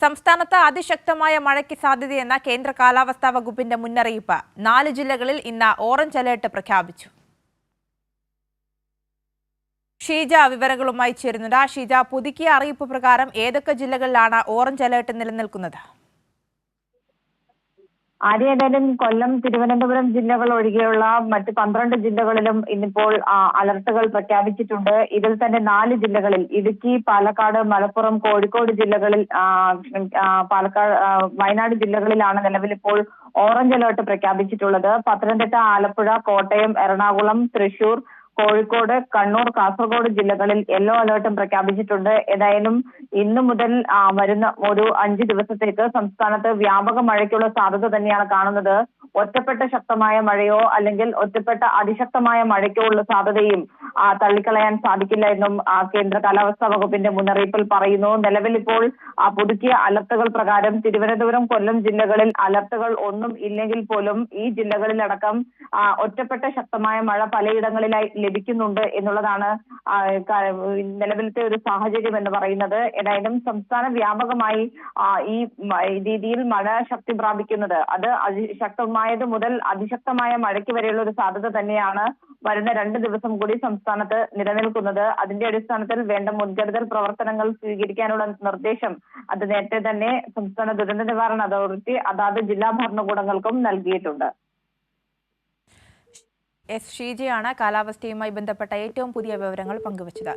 സംസ്ഥാനത്ത് അതിശക്തമായ മഴയ്ക്ക് സാധ്യതയെന്ന കേന്ദ്ര കാലാവസ്ഥാ വകുപ്പിന്റെ മുന്നറിയിപ്പ്. 4 ജില്ലകളിൽ ഇന്ന് ഓറഞ്ച് അലർട്ട് പ്രഖ്യാപിച്ചു. ഷീജ വിവരങ്ങളുമായി ചേരുന്നുണ്ട്. ഷീജ, പുതുക്കിയ അറിയിപ്പ് പ്രകാരം ഏതൊക്കെ ജില്ലകളിലാണ് ഓറഞ്ച് അലർട്ട് നിലനിൽക്കുന്നത്? ഏതായാലും കൊല്ലം, തിരുവനന്തപുരം ജില്ലകൾ ഒഴികെയുള്ള മറ്റ് 12 ജില്ലകളിലും ഇന്നിപ്പോൾ അലർട്ടുകൾ പ്രഖ്യാപിച്ചിട്ടുണ്ട്. ഇതിൽ തന്നെ 4 ജില്ലകളിൽ ഇടുക്കി, പാലക്കാട്, മലപ്പുറം, കോഴിക്കോട് ജില്ലകളിൽ, വയനാട് ജില്ലകളിലാണ് നിലവിലിപ്പോൾ ഓറഞ്ച് അലർട്ട് പ്രഖ്യാപിച്ചിട്ടുള്ളത്. പത്തനംതിട്ട, ആലപ്പുഴ, കോട്ടയം, എറണാകുളം, തൃശൂർ, കോഴിക്കോട്, കണ്ണൂർ, കാസർഗോഡ് ജില്ലകളിൽ യെല്ലോ അലർട്ടും പ്രഖ്യാപിച്ചിട്ടുണ്ട്. ഏതായാലും ഇന്നു മുതൽ വരുന്ന ഒരു 5 ദിവസത്തേക്ക് സംസ്ഥാനത്ത് വ്യാപക മഴയ്ക്കുള്ള സാധ്യത തന്നെയാണ് കാണുന്നത്. ഒറ്റപ്പെട്ട ശക്തമായ മഴയോ അല്ലെങ്കിൽ ഒറ്റപ്പെട്ട അതിശക്തമായ മഴയ്ക്കോ ഉള്ള സാധ്യതയും തള്ളിക്കളയാൻ സാധിക്കില്ല എന്നും കേന്ദ്ര കാലാവസ്ഥാ വകുപ്പിന്റെ മുന്നറിയിപ്പിൽ പറയുന്നു. നിലവിൽ ഇപ്പോൾ പുതുക്കിയ അലർട്ടുകൾ പ്രകാരം തിരുവനന്തപുരം, കൊല്ലം ജില്ലകളിൽ അലർട്ടുകൾ ഒന്നും ഇല്ലെങ്കിൽ പോലും ഈ ജില്ലകളിലടക്കം ഒറ്റപ്പെട്ട ശക്തമായ മഴ പലയിടങ്ങളിലായി ലഭിക്കുന്നുണ്ട് എന്നുള്ളതാണ് നിലവിലത്തെ ഒരു സാഹചര്യം എന്ന് പറയുന്നത്. ഏതായാലും സംസ്ഥാന വ്യാപകമായി ഈ രീതിയിൽ മഴ ശക്തി പ്രാപിക്കുന്നത് അത് ശക്തമായത് മുതൽ അതിശക്തമായ മഴയ്ക്ക് വരെയുള്ള ഒരു സാധ്യത തന്നെയാണ് വരുന്ന 2 ദിവസം കൂടി സംസ്ഥാനത്ത് നിലനിൽക്കുന്നത്. അതിന്റെ അടിസ്ഥാനത്തിൽ വേണ്ട മുൻകരുതൽ പ്രവർത്തനങ്ങൾ സ്വീകരിക്കാനുള്ള നിർദ്ദേശം അത് നേരത്തെ തന്നെ സംസ്ഥാന ദുരന്ത നിവാരണ അതോറിറ്റി അതാത് ജില്ലാ ഭരണകൂടങ്ങൾക്കും നൽകിയിട്ടുണ്ട്. ഷീജയാണ് കാലാവസ്ഥയുമായി ബന്ധപ്പെട്ട ഏറ്റവും പുതിയ വിവരങ്ങൾ പങ്കുവച്ചത്.